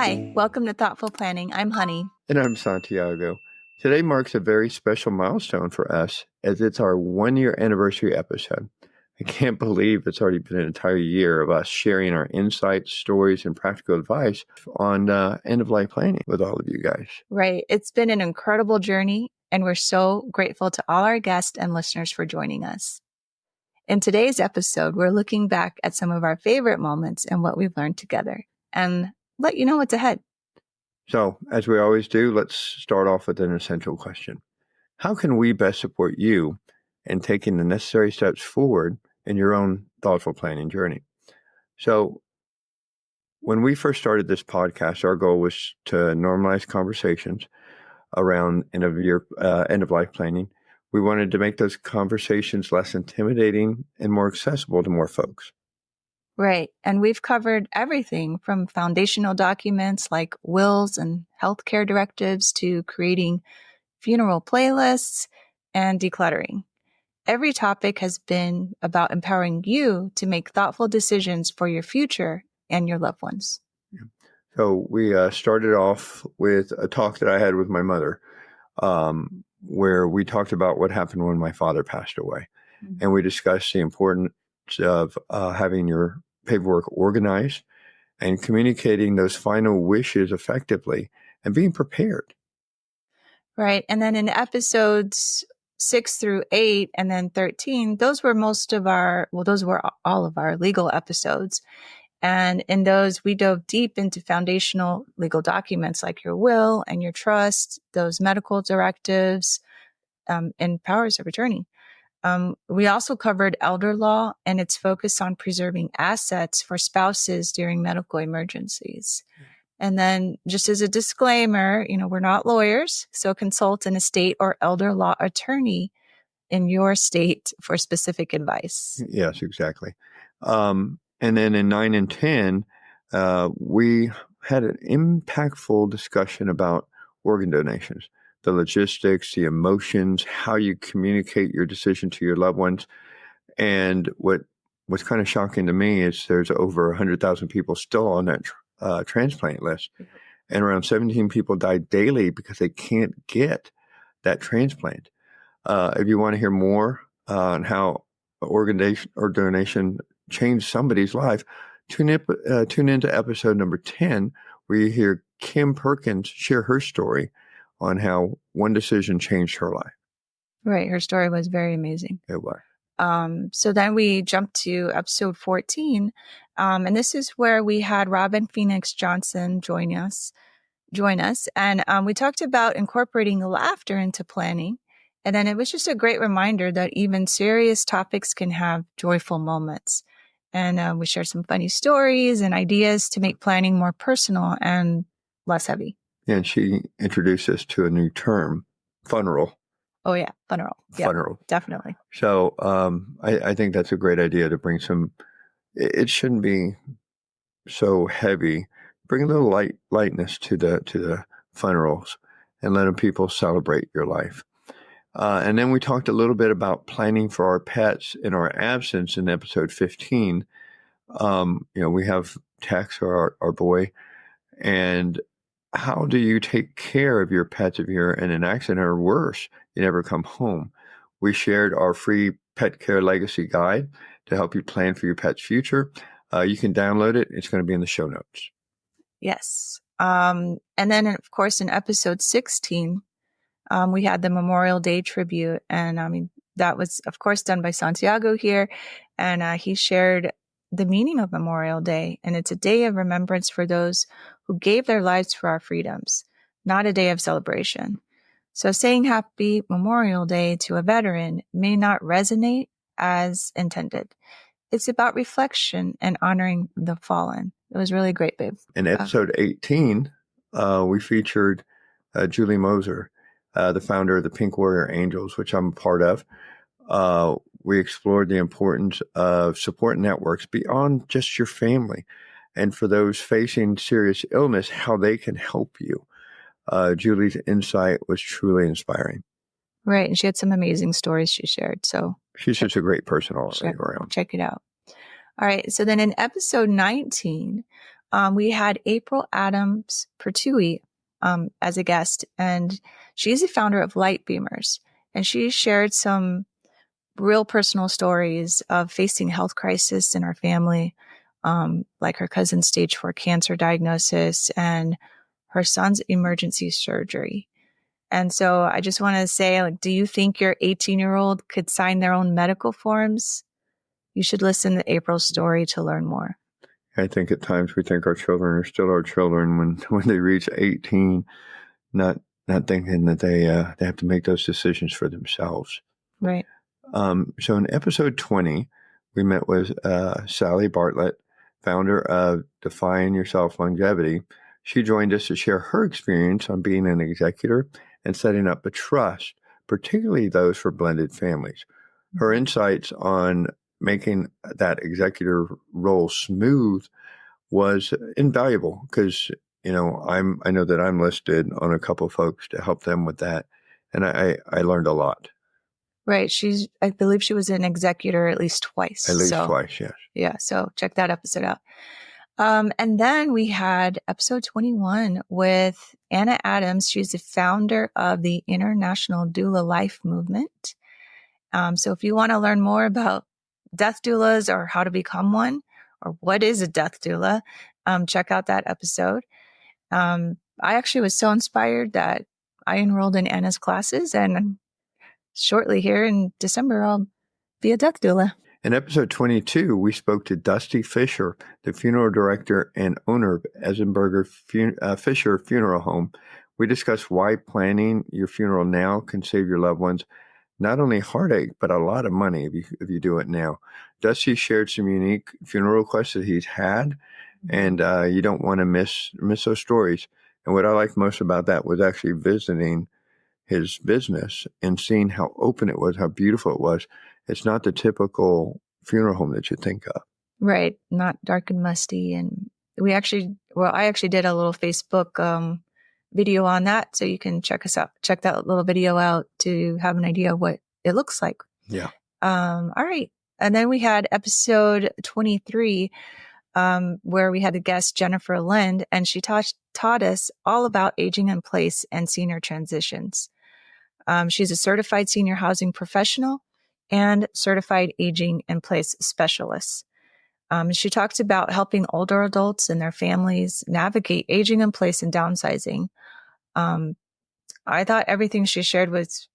Hi, welcome to Thoughtful Planning. I'm Honey. And I'm Santiago. Today marks a very special milestone for us as it's our 1-year anniversary episode. I can't believe it's already been an entire year of us sharing our insights, stories, and practical advice on end-of-life planning with all of you guys. Right. It's been an incredible journey, and we're so grateful to all our guests and listeners for joining us. In today's episode, we're looking back at some of our favorite moments and what we've learned together, and let you know what's ahead. So, as we always do, let's start off with an essential question. How can we best support you in taking the necessary steps forward in your own thoughtful planning journey? So, when we first started this podcast, our goal was to normalize conversations around end-of-life planning. We wanted to make those conversations less intimidating and more accessible to more folks. Right. And we've covered everything from foundational documents like wills and healthcare directives to creating funeral playlists and decluttering. Every topic has been about empowering you to make thoughtful decisions for your future and your loved ones. So we started off with a talk that I had with my mother, where we talked about what happened when my father passed away. Mm-hmm. And we discussed the importance of having your paperwork organized and communicating those final wishes effectively and being prepared. Right. And then in episodes 6 through 8 and then 13, those were all of our legal episodes. And in those, we dove deep into foundational legal documents like your will and your trust, those medical directives, and powers of attorney. We also covered elder law and its focus on preserving assets for spouses during medical emergencies. And then just as a disclaimer, we're not lawyers, so consult an estate or elder law attorney in your state for specific advice. Yes, exactly. And then in 9 and 10, we had an impactful discussion about organ donations, the logistics, the emotions, how you communicate your decision to your loved ones. And what's kind of shocking to me is there's over 100,000 people still on that transplant list. And around 17 people die daily because they can't get that transplant. If you want to hear more on how organ donation changed somebody's life, tune into episode number 10, where you hear Kim Perkins share her story on how one decision changed her life. Right. Her story was very amazing. It was. So then we jumped to episode 14, and this is where we had Robin Phoenix Johnson join us. And we talked about incorporating laughter into planning. And then it was just a great reminder that even serious topics can have joyful moments. And we shared some funny stories and ideas to make planning more personal and less heavy. And she introduced us to a new term, funeral. Oh, yeah. Funeral. Yeah, funeral. Definitely. So I think that's a great idea to bring it shouldn't be so heavy. Bring a little lightness to the funerals and let people celebrate your life. And then we talked a little bit about planning for our pets in our absence in episode 15. We have Tex, our boy, and how do you take care of your pets if you're in an accident or worse, you never come home? We shared our free pet care legacy guide to help you plan for your pet's future. You can download it. It's going to be in the show notes. Yes. And then, of course, in episode 16, we had the Memorial Day tribute. And that was, of course, done by Santiago here. And he shared the meaning of Memorial Day. And it's a day of remembrance for those who gave their lives for our freedoms, not a day of celebration. So saying Happy Memorial Day to a veteran may not resonate as intended. It's about reflection and honoring the fallen. It was really great, babe. In episode 18, we featured Julie Moser, the founder of the Pink Warrior Angels, which I'm a part of. We explored the importance of support networks beyond just your family, and for those facing serious illness, how they can help you. Julie's insight was truly inspiring. Right. And she had some amazing stories she shared. So she's just a great person all around. Check it out. All right. So then in episode 19, we had April Adams Pertui as a guest, and she's the founder of Light Beamers, and she shared some real personal stories of facing health crisis in our family, like her cousin's stage 4 cancer diagnosis and her son's emergency surgery. And so I just want to say, like, do you think your 18-year-old could sign their own medical forms? You should listen to April's story to learn more. I think at times we think our children are still our children when they reach 18, not thinking that they have to make those decisions for themselves. Right. So in episode 20, we met with Sally Bartlett, founder of Define Yourself Longevity. She joined us to share her experience on being an executor and setting up a trust, particularly those for blended families. Her insights on making that executor role smooth was invaluable because, I know that I'm listed on a couple of folks to help them with that. And I learned a lot. Right. I believe she was an executor at least twice. At least twice, yes. Yeah. So check that episode out. And then we had episode 21 with Anna Adams. She's the founder of the International Doula Life Movement. So if you want to learn more about death doulas or how to become one, or what is a death doula, check out that episode. I actually was so inspired that I enrolled in Anna's classes, and shortly here in December, I'll be a death doula. In episode 22, we spoke to Dusty Fisher, the funeral director and owner of Eisenberger Fisher Funeral Home. We discussed why planning your funeral now can save your loved ones not only heartache, but a lot of money if you do it now. Dusty shared some unique funeral requests that he's had, and you don't want to miss those stories. And what I liked most about that was actually visiting his business and seeing how open it was, how beautiful it was. It's not the typical funeral home that you think of. Right. Not dark and musty. And I actually did a little Facebook video on that. So you can check that little video out to have an idea of what it looks like. Yeah. All right. And then we had episode 23, where we had the guest Jennifer Lind, and she taught us all about aging in place and senior transitions. She's a certified senior housing professional and certified aging in place specialist. She talks about helping older adults and their families navigate aging in place and downsizing. I thought everything she shared was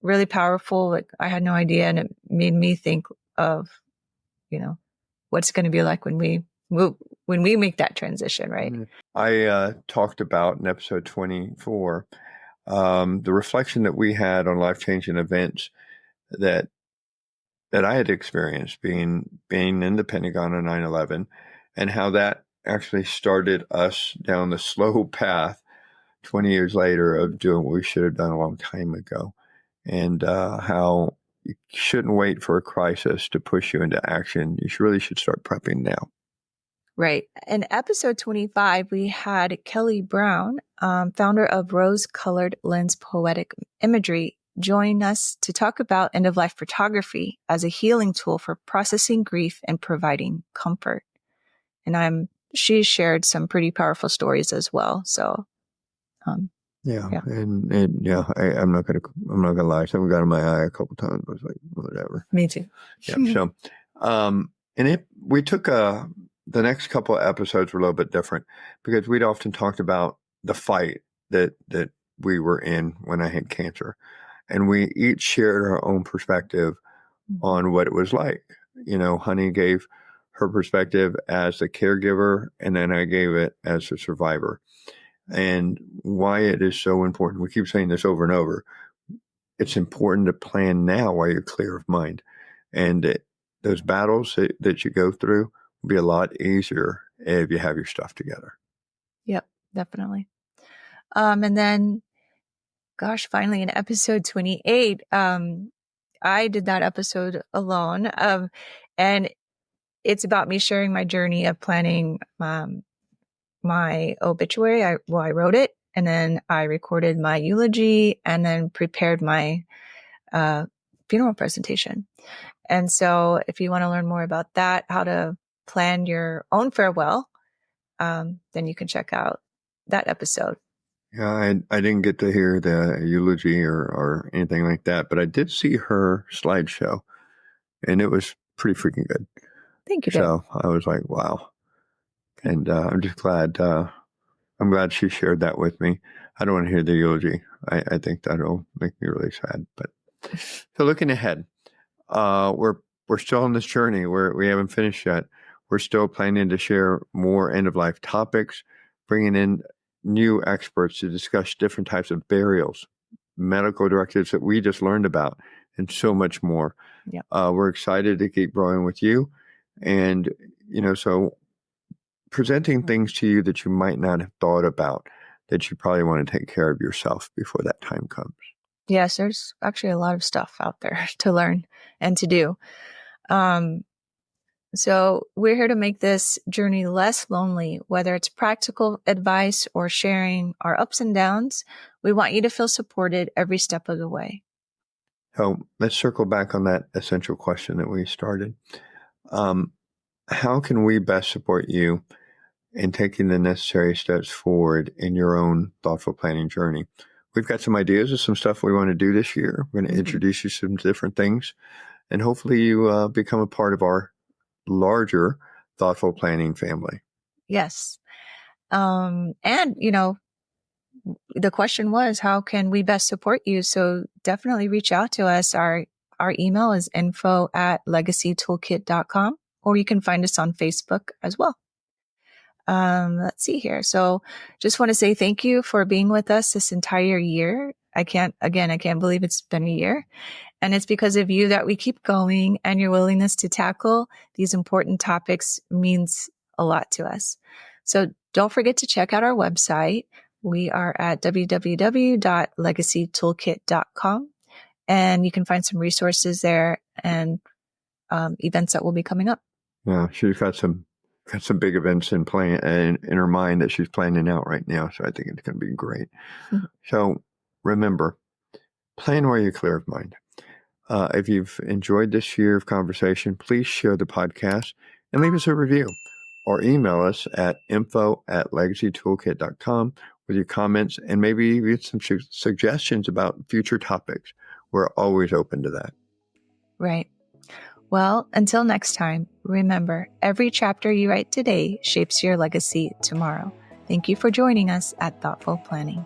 really powerful. Like, I had no idea, and it made me think of, what's going to be like when we make that transition, right? I talked about in episode 24 the reflection that we had on life-changing events that I had experienced being in the Pentagon on 9/11, and how that actually started us down the slow path 20 years later of doing what we should have done a long time ago, and how you shouldn't wait for a crisis to push you into action. You really should start prepping now. Right. In episode 25, we had Kelly Brown, founder of Rose Colored Lens Poetic Imagery, join us to talk about end-of-life photography as a healing tool for processing grief and providing comfort. And she shared some pretty powerful stories as well. So, I'm not gonna lie. Something got in my eye a couple times. I was like, whatever. Me too. Yeah. So, we took the next couple of episodes were a little bit different because we'd often talked about the fight that we were in when I had cancer. And we each shared our own perspective on what it was like. Honey gave her perspective as the caregiver, and then I gave it as a survivor. And why it is so important. We keep saying this over and over. It's important to plan now while you're clear of mind. And those battles that you go through will be a lot easier if you have your stuff together. Yep, definitely. And then, finally in episode 28, I did that episode alone. And it's about me sharing my journey of planning my obituary. I wrote it, and then I recorded my eulogy, and then prepared my funeral presentation. And so if you want to learn more about that, how to plan your own farewell, then you can check out that episode. Yeah, I didn't get to hear the eulogy or anything like that, but I did see her slideshow, and it was pretty freaking good. Thank you, Deb. So I was like, wow. And I'm just glad. I'm glad she shared that with me. I don't want to hear the eulogy. I think that'll make me really sad. But so looking ahead, we're still on this journey. We haven't finished yet. We're still planning to share more end-of-life topics, bringing in new experts to discuss different types of burials, medical directives that we just learned about, and so much more. Yeah. We're excited to keep growing with you. And, so presenting things to you that you might not have thought about, that you probably want to take care of yourself before that time comes. Yes, there's actually a lot of stuff out there to learn and to do. So we're here to make this journey less lonely, whether it's practical advice or sharing our ups and downs. We want you to feel supported every step of the way. So let's circle back on that essential question that we started. How can we best support you in taking the necessary steps forward in your own thoughtful planning journey? We've got some ideas of some stuff we want to do this year. We're going to introduce you to some different things, and hopefully you become a part of our larger thoughtful planning family. Yes. And, the question was, how can we best support you? So definitely reach out to us. Our email is info@legacytoolkit.com, or you can find us on Facebook as well. Let's see here. So just want to say thank you for being with us this entire year. I can't believe it's been a year. And it's because of you that we keep going, and your willingness to tackle these important topics means a lot to us. So don't forget to check out our website. We are at www.legacytoolkit.com, and you can find some resources there and events that will be coming up. Yeah, she's got some big events in her mind that she's planning out right now. So I think it's going to be great. Mm-hmm. So remember, plan while you're clear of mind. If you've enjoyed this year of conversation, please share the podcast and leave us a review, or email us at info@legacytoolkit.com with your comments and maybe even some suggestions about future topics. We're always open to that. Right. Well, until next time, remember, every chapter you write today shapes your legacy tomorrow. Thank you for joining us at Thoughtful Planning.